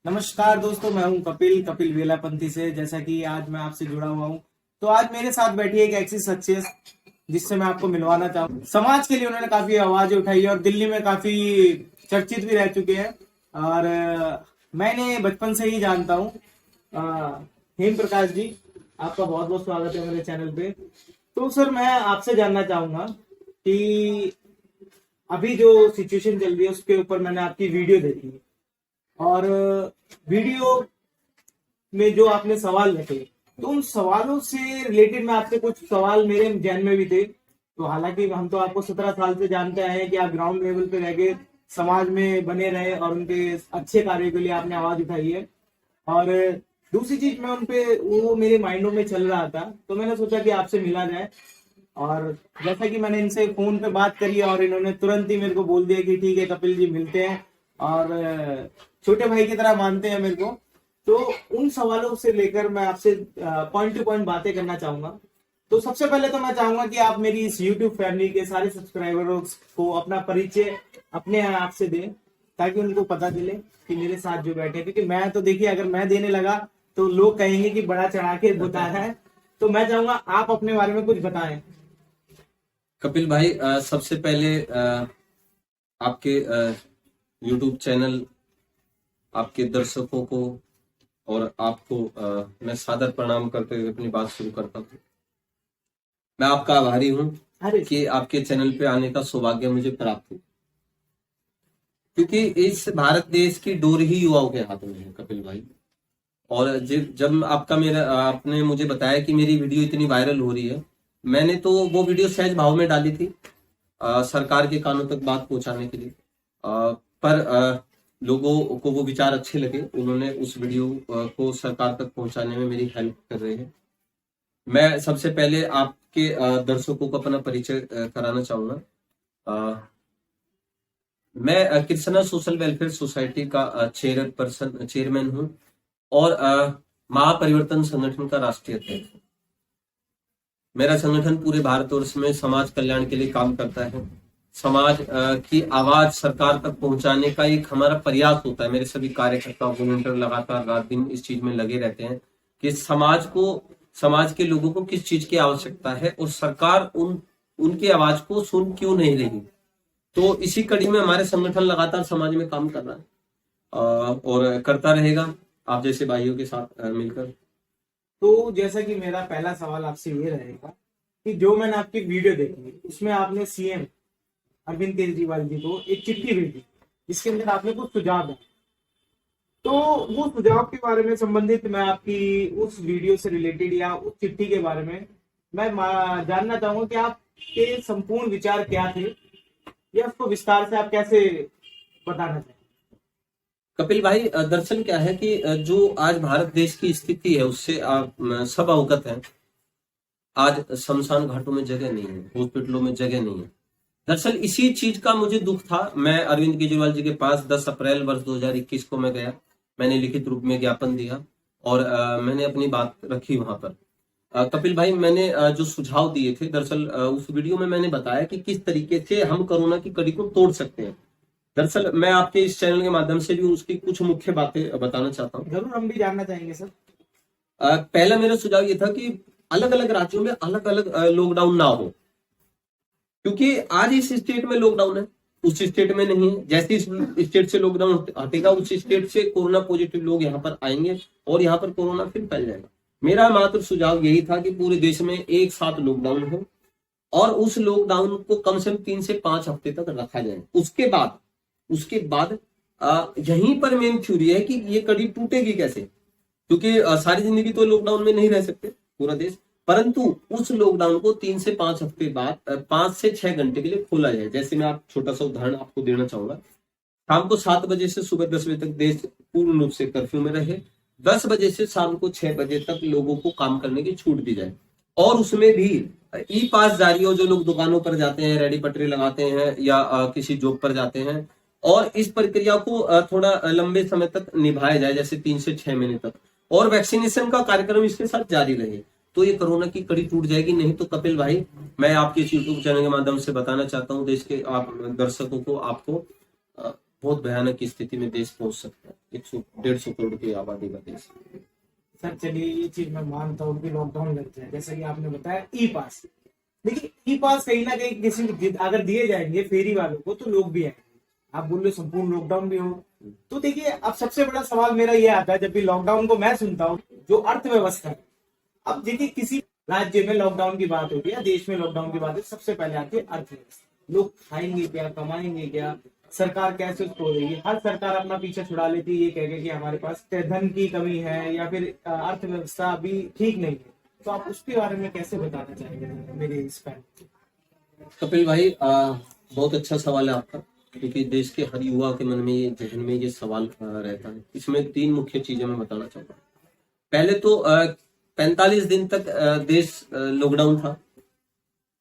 नमस्कार दोस्तों, मैं हूं कपिल कपिल वेलापंथी से। जैसा कि आज मैं आपसे जुड़ा हुआ हूं, तो आज मेरे साथ बैठी है एक ऐसी शख्सियत जिससे मैं आपको मिलवाना चाहूँ। समाज के लिए उन्होंने काफी आवाजें उठाई है और दिल्ली में काफी चर्चित भी रह चुके हैं। और मैंने बचपन से ही जानता हूँ। हेम प्रकाश जी, आपका बहुत बहुत स्वागत है मेरे चैनल पे। तो सर, मैं आपसे जानना चाहूंगा कि अभी जो सिचुएशन चल रही है उसके ऊपर मैंने आपकी वीडियो देखी और वीडियो में जो आपने सवाल रखे, तो उन सवालों से रिलेटेड मैं आपसे कुछ सवाल मेरे जहन में भी थे। तो हालांकि हम तो आपको 17 साल से जानते आए हैं कि आप ग्राउंड लेवल पे रह के समाज में बने रहे और उनके अच्छे कार्यों के लिए आपने आवाज उठाई है। और दूसरी चीज, मैं उनपे वो मेरे माइंडों में चल रहा था, तो मैंने सोचा कि आपसे मिला जाए। और जैसा कि मैंने इनसे फोन पे बात करी और इन्होंने तुरंत ही मेरे को बोल दिया कि ठीक है कपिल जी, मिलते हैं। और छोटे भाई की तरह मानते हैं मेरे को। तो उन सवालों से लेकर मैं आपसे पॉइंट टू पॉइंट बातें करना चाहूंगा। तो सबसे पहले तो मैं चाहूंगा कि आप मेरी इस यूट्यूब फैमिली के सारे सब्सक्राइबरों को अपना परिचय अपने आप से दें, ताकि उनको पता चले कि मेरे साथ जो बैठे हैं। क्योंकि मैं तो देखिए, अगर मैं देने लगा तो लोग कहेंगे कि बड़ा चढ़ा के बताया है। तो मैं चाहूंगा आप अपने बारे में कुछ बताएं। कपिल भाई, सबसे पहले आपके YouTube चैनल, आपके दर्शकों को और आपको मैं सादर प्रणाम करते हुए अपनी बात शुरू करता हूँ। मैं आपका आभारी हूँ अरे कि आपके चैनल पे आने का सौभाग्य मुझे प्राप्त हुआ, क्योंकि इस भारत देश की डोर ही युवाओं के हाथ में है कपिल भाई। और जब आपने मुझे बताया कि मेरी वीडियो इतनी वायरल हो रही है, मैंने तो वो वीडियो सहज भाव में डाली थी सरकार के कानों तक बात पहुंचाने के लिए। पर लोगों को वो विचार अच्छे लगे, उन्होंने उस वीडियो को सरकार तक पहुंचाने में मेरी हेल्प कर रहे हैं। मैं सबसे पहले आपके दर्शकों को अपना परिचय कराना चाहूंगा। मैं कृष्णा सोशल वेलफेयर सोसाइटी का चेयरमैन हूँ और महापरिवर्तन संगठन का राष्ट्रीय अध्यक्ष। मेरा संगठन पूरे भारतवर्ष में समाज कल्याण के लिए काम करता है। समाज की आवाज सरकार तक पहुंचाने का एक हमारा प्रयास होता है। मेरे सभी कार्यकर्ता वॉलंटियर लगातार रात दिन इस चीज में लगे रहते हैं कि समाज के लोगों को किस चीज की आवश्यकता है और सरकार उनकी आवाज को सुन क्यों नहीं रही। तो इसी कड़ी में हमारे संगठन लगातार समाज में काम कर रहा है और करता रहेगा आप जैसे भाइयों के साथ मिलकर। तो जैसा कि मेरा पहला सवाल आपसे ये रहेगा कि जो मैंने आपकी वीडियो देखी उसमें आपने सीएम अरविंद केजरीवाल जी को एक चिट्ठी भेजी, जिसके अंदर आपने कुछ सुझाव दिए। तो वो सुझाव के बारे में संबंधित मैं आपकी उस वीडियो से रिलेटेड या उस चिट्ठी के बारे में मैं जानना चाहूंगा कि आपके संपूर्ण विचार क्या थे, या उसको विस्तार से आप कैसे बताना चाहेंगे। कपिल भाई, दरअसल क्या है कि जो आज भारत देश की स्थिति है उससे आप सब अवगत हैं। आज शमशान घाटों में जगह नहीं है, हॉस्पिटलों में जगह नहीं है। दरअसल इसी चीज का मुझे दुख था। मैं अरविंद केजरीवाल जी के पास 10 अप्रैल वर्ष 2021 को मैं गया। मैंने लिखित रूप में ज्ञापन दिया और मैंने अपनी बात रखी वहां पर। कपिल भाई, मैंने जो सुझाव दिए थे, दरअसल उस वीडियो में मैंने बताया कि किस तरीके से हम कोरोना की कड़ी को तोड़ सकते हैं। दरअसल मैं आपके इस चैनल के माध्यम से भी उसकी कुछ मुख्य बातें बताना चाहता हूँ। जरूर, हम भी जानना चाहेंगे सर। पहला मेरा सुझाव ये था कि अलग अलग राज्यों में अलग अलग लॉकडाउन ना हो, क्योंकि आज इस स्टेट में लॉकडाउन है, उस स्टेट में नहीं है। जैसे इस स्टेट से लॉकडाउन हटेगा, उस स्टेट से कोरोना पॉजिटिव लोग यहाँ पर आएंगे और यहाँ पर कोरोना फिर फैल जाएगा। मेरा मात्र सुझाव यही था कि पूरे देश में एक साथ लॉकडाउन हो और उस लॉकडाउन को कम से कम 3 से 5 हफ्ते तक रखा जाए। उसके बाद यहीं पर मेन थ्योरी है कि ये कड़ी टूटेगी कैसे, क्योंकि सारी जिंदगी तो लॉकडाउन में नहीं रह सकते पूरा देश। परंतु उस लॉकडाउन को 3 से 5 हफ्ते बाद 5 से 6 घंटे के लिए खोला जाए। जैसे मैं आप छोटा सा उदाहरण आपको देना चाहूंगा। शाम को 7 बजे से सुबह 10 बजे तक देश पूर्ण रूप से कर्फ्यू में रहे। 10 बजे से शाम को 6 बजे तक लोगों को काम करने की छूट दी जाए और उसमें भी ई पास जारी हो। जो लोग दुकानों पर जाते हैं, रेडी पटरी लगाते हैं या किसी जॉब पर जाते हैं, और इस प्रक्रिया को थोड़ा लंबे समय तक निभाया जाए, जैसे 3 से 6 महीने तक, और वैक्सीनेशन का कार्यक्रम इसके साथ जारी रहे, तो ये कोरोना की कड़ी टूट जाएगी। नहीं तो कपिल भाई, मैं आपके इस यूट्यूब चैनल के माध्यम से बताना चाहता हूँ देश के आप दर्शकों को, आपको बहुत भयानक स्थिति में देश पहुंच सकता है। 100-150 करोड़ की आबादी का देश। सर चलिए ये चीज मैं मानता हूँ कि लॉकडाउन लग जाए, जैसा कि आपने बताया ई पास। देखिए ई पास कहीं ना कहीं किसी को अगर दिए जाएंगे फेरी वालों को तो लोग भी आएंगे। आप बोल रहे संपूर्ण लॉकडाउन भी हो तो देखिए अब सबसे बड़ा सवाल मेरा ये आता है जब भी लॉकडाउन को मैं सुनता हूँ, जो अर्थव्यवस्था है। अब देखिए किसी राज्य में लॉकडाउन की बात होती है या देश में लॉकडाउन की बात है, सबसे पहले आती है अर्थव्यवस्था। लोग खाएंगे क्या, कमाएंगे क्या, सरकार कैसे उसको देगी। हर सरकार अपना पीछे छुड़ा लेती है ये कह के कि हमारे पास धन की कमी है या फिर अर्थव्यवस्था अभी ठीक नहीं है। तो आप उसके बारे में कैसे बताना चाहेंगे मेरे इस पर? कपिल भाई बहुत अच्छा सवाल है आपका, क्योंकि देश के हर युवा के मन में ये जहन में ये सवाल रहता है। इसमें 3 मुख्य चीजें मैं बताना चाहूंगा। पहले तो 45 दिन तक देश लॉकडाउन था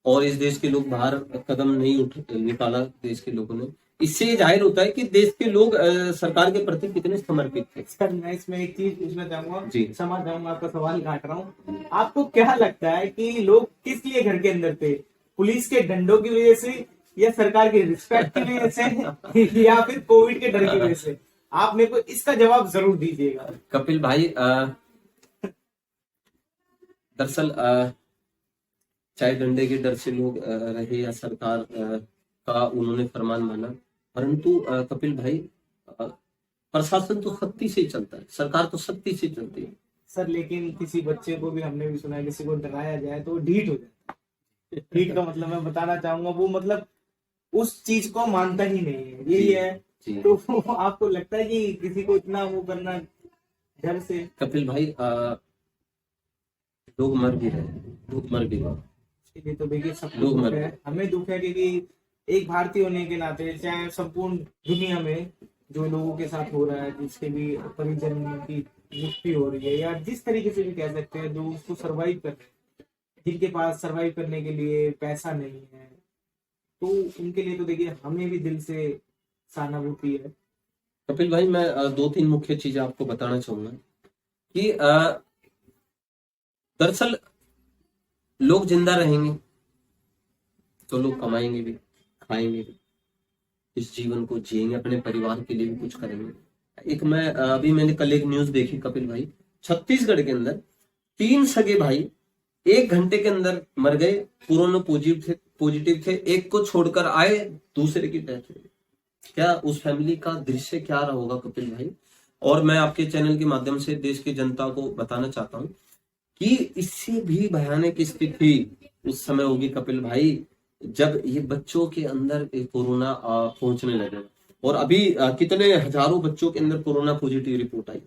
और इस देश के लोग बाहर कदम नहीं निकाला देश के लोगों ने। इससे ये जाहिर होता है कि देश के लोग सरकार के प्रति कितने समर्पित थे। सर मैं इसमें एक चीज पूछना चाहूंगा, जी समझ जाऊंगा, आपका सवाल काट रहा हूँ। आपको क्या लगता है कि लोग किस लिए घर के अंदर थे? पुलिस के डंडों की वजह से या सरकार की रिस्पेक्ट की वजह से या फिर कोविड के डर की वजह से? आप मेरे को इसका जवाब जरूर दीजिएगा। कपिल भाई दरअसल चाहे डंडे के डर से लोग रहे या सरकार का उन्होंने फरमान माना, परंतु कपिल भाई प्रशासन तो सख्ती से चलता है, सरकार तो सख्ती से चलती है। सर लेकिन किसी बच्चे को भी हमने भी सुना है किसी को डराया जाए तो ढीठ हो जाता है। ढीठ का मतलब मैं बताना चाहूंगा वो मतलब उस चीज को मानता ही नहीं है, यही है। तो आपको लगता है कि किसी को इतना वो करना डर से? कपिल भाई लोग मर भी रहे, लोग मर भी रहे। इसलिए तो देखिए सब दुख है, हमें दुख है क्योंकि एक भारतीय होने के नाते चाहे संपूर्ण दुनिया में जो लोगों के साथ हो रहा है, जिसके भी परिजन की मृत्यु हो रही है या जिस तरीके से भी कह सकते हैं जो उसको सर्वाइव कर रहे हैं, जिनके पास सर्वाइव करने के लिए पैसा नहीं है, तो उनके लिए तो देखिए हमें भी दिल से सहानुभूति है। कपिल भाई मैं 2-3 मुख्य चीजें आपको बताना चाहूंगा कि दरअसल लोग जिंदा रहेंगे तो लोग कमाएंगे भी, खाएंगे भी, इस जीवन को जिएंगे, अपने परिवार के लिए भी कुछ करेंगे। एक मैं मैंने कल एक न्यूज देखी कपिल भाई, छत्तीसगढ़ के अंदर 3 सगे भाई 1 घंटे के अंदर मर गए, कोरोना पॉजिटिव थे। एक को छोड़कर आए, दूसरे की डेथ हुई। क्या उस फैमिली का दृश्य क्या रहा होगा कपिल भाई? और मैं आपके चैनल के माध्यम से देश की जनता को बताना चाहता हूँ कि इससे भी भयानक स्थिति उस समय होगी कपिल भाई जब ये बच्चों के अंदर कोरोना पहुंचने लगे। और अभी कितने हजारों बच्चों के अंदर कोरोना पॉजिटिव रिपोर्ट आई।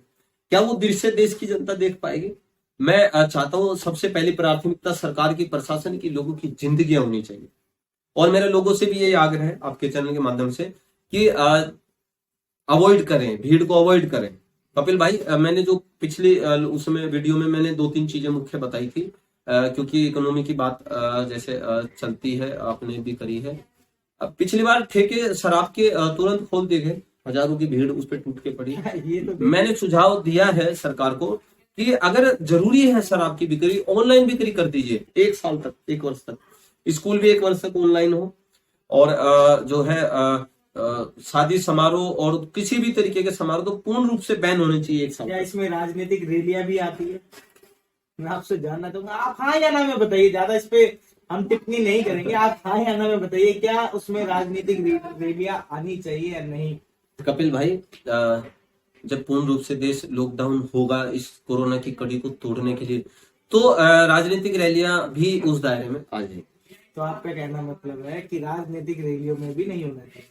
क्या वो दृश्य देश की जनता देख पाएगी? मैं चाहता हूं सबसे पहली प्राथमिकता सरकार की, प्रशासन की, लोगों की जिंदगियां होनी चाहिए। और मेरे लोगों से भी ये आग्रह है आपके चैनल के माध्यम से कि अवॉइड करें, भीड़ को अवॉइड करें। कपिल भाई मैंने जो पिछले उसमें वीडियो में मैंने 2-3 चीजें मुख्य बताई थी, क्योंकि इकोनॉमी की बात जैसे चलती है, आपने भी करी है। पिछली बार ठेके शराब के तुरंत खोल दिए गए, हजारों की भीड़ उस पर टूट के पड़ी। ये तो मैंने सुझाव दिया है सरकार को कि अगर जरूरी है शराब की बिक्री, ऑनलाइन बिक्री कर दीजिए 1 साल तक, 1 वर्ष तक। स्कूल भी 1 वर्ष तक ऑनलाइन हो। और जो है शादी समारोह और किसी भी तरीके के समारोह तो पूर्ण रूप से बैन होने चाहिए 1 साल। क्या इसमें राजनीतिक रैलियां भी आती है? मैं आपसे जानना चाहूंगा, आप हाँ या ना में बताइए, ज्यादा इस पे हम टिप्पणी नहीं करेंगे। आप हाँ या ना में बताइए, क्या उसमें राजनीतिक रैलियां आनी चाहिए या नहीं? कपिल भाई जब पूर्ण रूप से देश लॉकडाउन होगा इस कोरोना की कड़ी को तोड़ने के लिए, तो राजनीतिक रैलियां भी उस दायरे में आ जाएगी। तो आपका कहना मतलब है कि राजनीतिक रैलियों में भी नहीं होना चाहिए,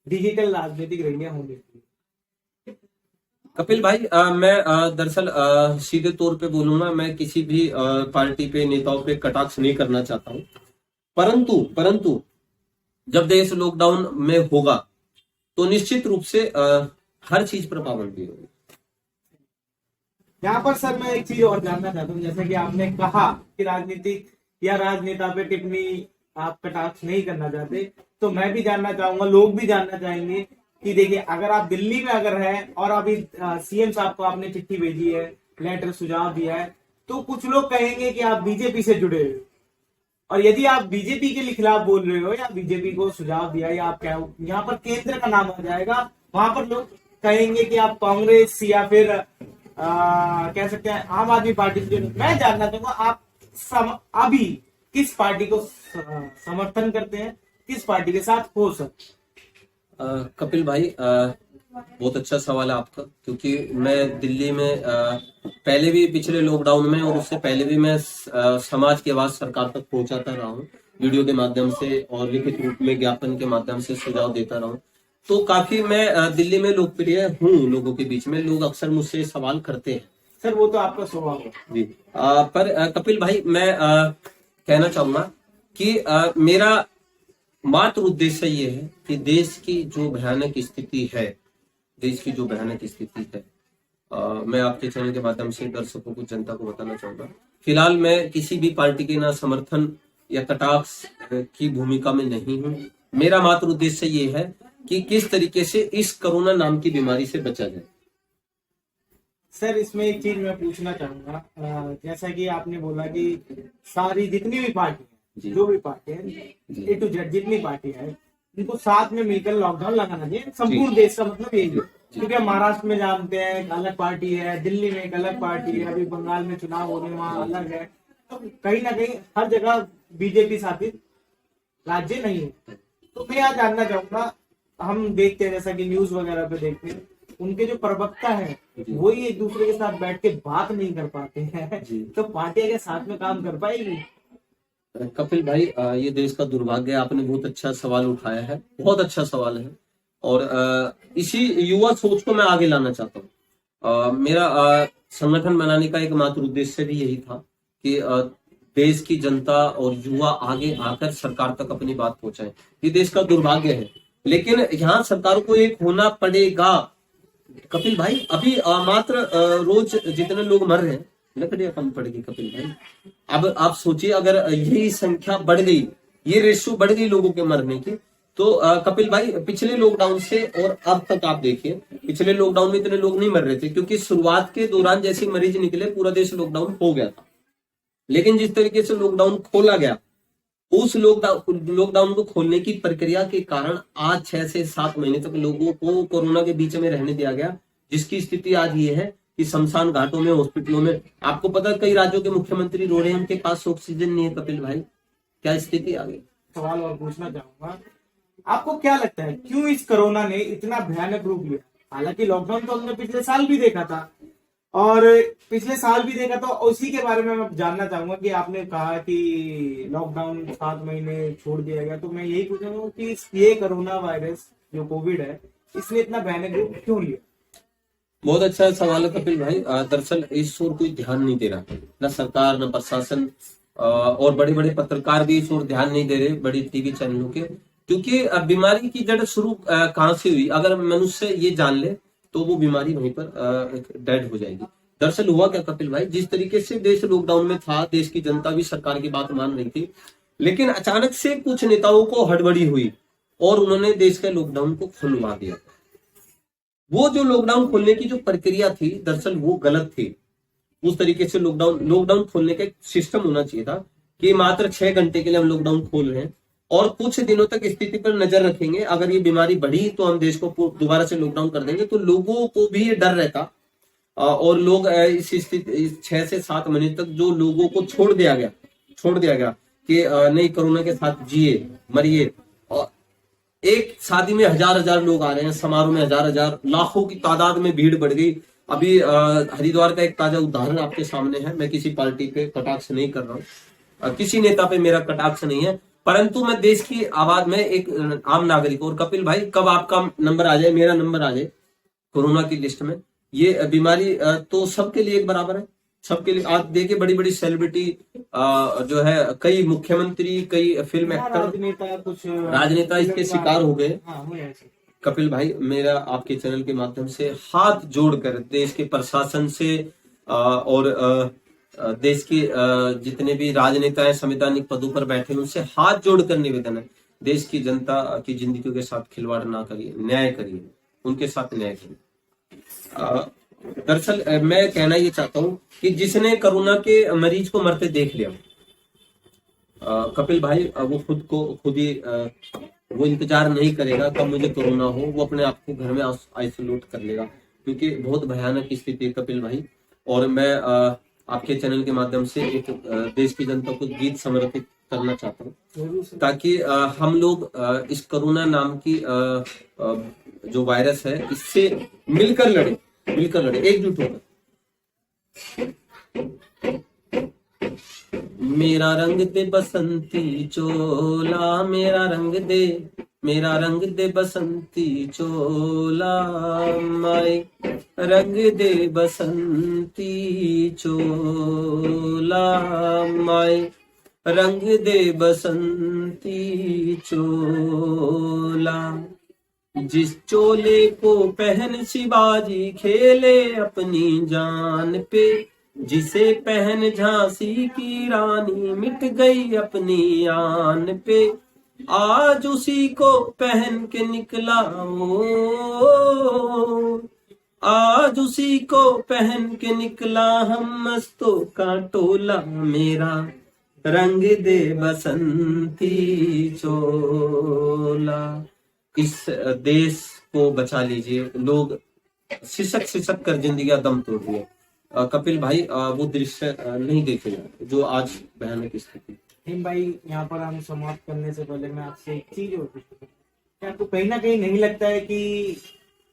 डिजिटल राजनीतिक रैलियां होनी चाहिए। कपिल भाई मैं दरअसल सीधे तौर पे बोलूंगा, मैं किसी भी पार्टी पे, नेताओं पे कटाक्ष नहीं करना चाहता हूं, परंतु जब देश लॉकडाउन में होगा तो निश्चित रूप से हर चीज पर पाबंदी होगी। यहाँ पर सर मैं एक चीज और जानना चाहता हूँ, जैसे कि आपने कहा कि राजनीतिक या राजनेता पे टिप्पणी आप कटाक्ष नहीं करना चाहते, तो मैं भी जानना चाहूंगा, लोग भी जानना चाहेंगे कि देखिए अगर आप दिल्ली में अगर है और अभी सीएम साहब को आपने चिट्ठी भेजी है, लेटर सुझाव दिया है, तो कुछ लोग कहेंगे कि आप बीजेपी से जुड़े हो, और यदि आप बीजेपी के खिलाफ बोल रहे हो या बीजेपी को सुझाव दिया या आप क्या, यहाँ पर केंद्र का नाम आ जाएगा, वहां पर लोग कहेंगे कि आप कांग्रेस या फिर कह सकते हैं आम आदमी पार्टी से? मैं जानना चाहूंगा आप अभी किस पार्टी को समर्थन करते हैं, किस पार्टी के साथ हो सर? कपिल भाई, बहुत अच्छा सवाल है आपका, क्योंकि मैं दिल्ली में पहले भी, पिछले लॉकडाउन में और उससे पहले भी मैं समाज की आवाज सरकार तक पहुंचाता रहा हूँ, वीडियो के माध्यम से और लिखित रूप में ज्ञापन के माध्यम से सुझाव देता रहा हूँ। तो काफी मैं दिल्ली में लोकप्रिय हूँ लोगों के बीच में। लोग अक्सर मुझसे सवाल करते हैं। सर वो तो आपका स्वभाव है जी। पर कपिल भाई, मैं कहना चाहूंगा कि मेरा मात्र उद्देश्य ये है कि देश की जो भयानक स्थिति है, मैं आपके चैनल के माध्यम से दर्शकों को, जनता को बताना चाहूंगा, फिलहाल मैं किसी भी पार्टी के ना समर्थन या कटाक्ष की भूमिका में नहीं हूं। मेरा मात्र उद्देश्य ये है कि किस तरीके से इस कोरोना नाम की बीमारी से बचा जाए। सर इसमें एक चीज मैं पूछना चाहूंगा, जैसा कि आपने बोला कि सारी जितनी भी पार्टी है, जो भी पार्टी है, ए टू जेड जितनी पार्टी है, उनको साथ में मिलकर लॉकडाउन लगाना चाहिए, संपूर्ण देश का मतलब यही है। क्योंकि हम महाराष्ट्र में जानते हैं एक अलग पार्टी है, दिल्ली में एक अलग पार्टी है, अभी बंगाल में चुनाव होने वहां अलग है, तो कहीं ना कहीं हर जगह बीजेपी शासित राज्य नहीं है। तो मैं यहाँ जानना चाहूंगा, हम देखते हैं जैसा कि न्यूज वगैरह पे देखते हैं, उनके जो प्रवक्ता है वही एक दूसरे के साथ बैठ के बात नहीं कर पाते हैं, तो पार्टियां के साथ में काम कर पाएगी? कपिल भाई, ये देश का दुर्भाग्य है। आपने बहुत अच्छा सवाल उठाया है, बहुत अच्छा सवाल है, और इसी युवा सोच को मैं आगे लाना चाहता हूँ। मेरा संगठन बनाने का एक मात्र उद्देश्य भी यही था कि देश की जनता और युवा आगे आकर सरकार तक अपनी बात पहुंचाए। ये देश का दुर्भाग्य है, लेकिन यहाँ सरकार को एक होना पड़ेगा। कपिल भाई, अभी मात्र रोज जितने लोग मर रहे हैं, लकड़ियां कम पड़ेगी कपिल भाई। अब आप सोचिए, अगर यही संख्या बढ़ गई, ये रेशियो बढ़ गई लोगों के मरने की, तो कपिल भाई, पिछले लॉकडाउन से और अब तक आप देखिए, पिछले लॉकडाउन में इतने लोग नहीं मर रहे थे, क्योंकि शुरुआत के दौरान जैसे मरीज निकले पूरा देश लॉकडाउन हो गया था। लेकिन जिस तरीके से लॉकडाउन खोला गया, उस लॉकडाउन को खोलने की प्रक्रिया के कारण आज 6 से 7 महीने तक लोगों को कोरोना के बीच में रहने दिया गया, जिसकी स्थिति आज ये है कि शमशान घाटों में, हॉस्पिटलों में, आपको पता है कई राज्यों के मुख्यमंत्री रो रहे हैं, उनके पास ऑक्सीजन नहीं है। कपिल भाई, क्या स्थिति आ गई? सवाल और पूछना चाहूंगा, आपको क्या लगता है क्यों इस कोरोना ने इतना भयानक रूप लिया? हालांकि लॉकडाउन तो हमने पिछले साल भी देखा था, और पिछले साल भी देखा, तो उसी के बारे में मैं जानना चाहूंगा कि आपने कहा कि लॉकडाउन 7 महीने छोड़ दिया गया, तो मैं यही पूछूंगा कि ये कोरोना वायरस जो कोविड है, इसने इतना भयानक रूप क्यों लिया? बहुत अच्छा सवाल है कपिल भाई। दरअसल इस ओर कोई ध्यान नहीं दे रहा, न सरकार, न प्रशासन, और बड़े बड़े पत्रकार भी इस ओर ध्यान नहीं दे रहे, बड़ी टीवी चैनलों के, क्योंकि बीमारी की जड़ शुरू कहां से हुई, अगर मनुष्य ये जान ले तो वो बीमारी वहीं पर डेड हो जाएगी। दरअसल हुआ क्या कपिल भाई, जिस तरीके से देश लॉकडाउन में था, देश की जनता भी सरकार की बात मान रही थी, लेकिन अचानक से कुछ नेताओं को हड़बड़ी हुई और उन्होंने देश के लॉकडाउन को खुलवा दिया। वो जो लॉकडाउन खोलने की जो प्रक्रिया थी, दरअसल वो गलत थी। उस तरीके से लॉकडाउन खोलने का एक सिस्टम होना चाहिए था कि मात्र 6 घंटे के लिए हम लॉकडाउन खोल रहे हैं और कुछ दिनों तक स्थिति पर नजर रखेंगे, अगर ये बीमारी बढ़ी तो हम देश को दोबारा से लॉकडाउन कर देंगे। तो लोगों को भी ये डर रहता, और लोग इस स्थिति 6 से 7 महीने तक जो लोगों को छोड़ दिया गया कि नहीं, कोरोना के साथ जिए, मरिए। और एक शादी में हजार लोग आ रहे हैं, समारोह में हजार लाखों की तादाद में भीड़ बढ़ गई। अभी हरिद्वार का एक ताजा उदाहरण आपके सामने है। मैं किसी पार्टी पे कटाक्ष नहीं कर रहा हूँ, किसी नेता पे मेरा कटाक्ष नहीं है, परंतु मैं देश की आवाज में एक आम नागरिक। और कपिल भाई, कब आपका नंबर आ जाए, मेरा नंबर आ जाए कोरोना की लिस्ट में, ये बीमारी तो सबके लिए एक बराबर है, सबके लिए। आप देखिए, बड़ी बड़ी सेलिब्रिटी जो है, कई मुख्यमंत्री, कई फिल्म एक्टर, राजनेता इसके शिकार हो गए। कपिल भाई, मेरा आपके चैनल के माध्यम से हाथ जोड़कर देश के प्रशासन से और देश के जितने भी राजनेता हैं, संवैधानिक पदों पर बैठे, उनसे हाथ जोड़कर निवेदन है, देश की जनता की जिंदगी के साथ खिलवाड़ ना करिए, न्याय करिए, उनके साथ न्याय करिए। दरअसल मैं कहना ये चाहता हूं कि जिसने कोरोना के मरीज को मरते देख लिया, कपिल भाई, वो खुद ही वो इंतजार नहीं करेगा कब मुझे कोरोना हो, वो अपने आप को घर में आइसोलेट कर लेगा, क्योंकि बहुत भयानक स्थिति है कपिल भाई। और मैं आपके चैनल के माध्यम से एक देश की जनता को गीत समर्पित करना चाहता हूँ, ताकि हम लोग इस कोरोना नाम की जो वायरस है इससे मिलकर लड़े, एकजुट होकर। मेरा रंग दे बसंती चोला, मेरा रंग दे बसंती चोला, माए रंग दे बसंती चोला, माए रंग दे बसंती चोला। जिस चोले को पहन शिवाजी खेले अपनी जान पे, जिसे पहन झांसी की रानी मिट गई अपनी आन पे, आज उसी को पहन के निकला वो, आज उसी को पहन के निकला हम मस्तों का टोला, मेरा रंग दे बसंती चोला। इस देश को बचा लीजिए। लोग सिसक कर जिंदगी दम तोड़ दिए। कपिल भाई वो दृश्य नहीं देखेगा जो आज भयानक स्थिति। हिम भाई, यहाँ पर हम समाप्त करने से पहले मैं आपसे एक चीज और पूछूं, क्या आपको कहीं ना कहीं नहीं लगता है कि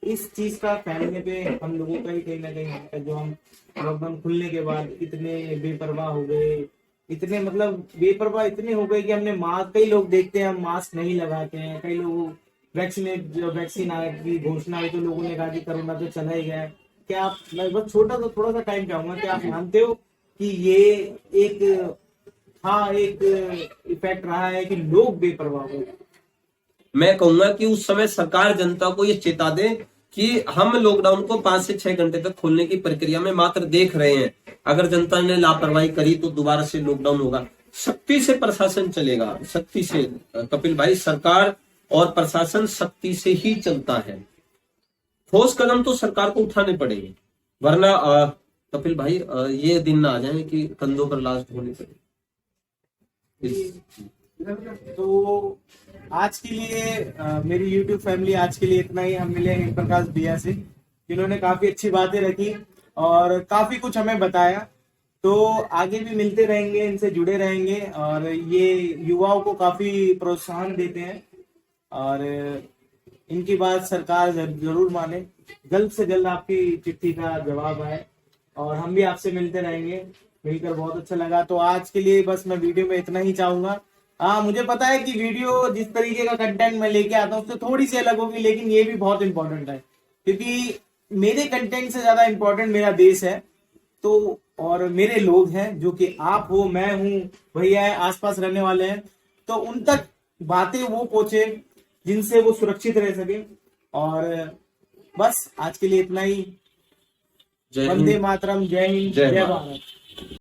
इस चीज का फैलने पे हम लोगों का ही कहीं ना कहीं हाथ है? जो हम लॉकडाउन खुलने के बाद इतने बेपरवाह हो गए, इतने मतलब बेपरवाह इतने हो गए कि हमने मास्क, कई लोग देखते हैं हम मास्क नहीं लगाते हैं, कई लोग वैक्सीन आने की घोषणा हुई तो लोगों ने कहा कि कोरोना तो चला ही गया। क्या आप, मैं बस थोड़ा सा टाइम चाहूंगा, क्या आप मानते हो कि ये एक इफेक्ट रहा है कि लोग बेपरवाह हो? मैं कहूंगा कि उस समय सरकार जनता को ये चेता दे कि हम लॉकडाउन को 5 से 6 घंटे तक खोलने की प्रक्रिया में मात्र देख रहे हैं। अगर जनता ने लापरवाही करी तो दोबारा से लॉकडाउन होगा। सख्ती से प्रशासन चलेगा, सख्ती से कपिल भाई। सरकार और प्रशासन सख्ती से ही चलता है। ठोस कदम तो सरकार को उठाने पड़ेंगे, वरना कपिल भाई ये दिन ना आ जाए कि कंधों पर लाश ढोनी पड़े। तो आज के लिए मेरी YouTube फैमिली आज के लिए इतना ही। हम मिले हेम प्रकाश भैया से, जिन्होंने काफी अच्छी बातें रखी और काफी कुछ हमें बताया। तो आगे भी मिलते रहेंगे, इनसे जुड़े रहेंगे, और ये युवाओं को काफी प्रोत्साहन देते हैं और इनकी बात सरकार जरूर माने। जल्द से जल्द आपकी चिट्ठी का जवाब आए और हम भी आपसे मिलते रहेंगे। मिलकर बहुत अच्छा लगा। तो आज के लिए बस मैं वीडियो में इतना ही चाहूंगा। हाँ, मुझे पता है कि वीडियो जिस तरीके का कंटेंट मैं लेके आता हूँ उससे थोड़ी सी अलग होगी, लेकिन ये भी बहुत इंपॉर्टेंट है, क्योंकि मेरे कंटेंट से ज्यादा इंपॉर्टेंट मेरा देश है। तो और मेरे लोग हैं, जो कि आप हो, मैं हूँ, भैया है, आसपास रहने वाले हैं। तो उन तक बातें वो पहुंचे जिनसे वो सुरक्षित रह सके। और बस आज के लिए इतना ही। वंदे मातरम, जय हिंद, जय भारत।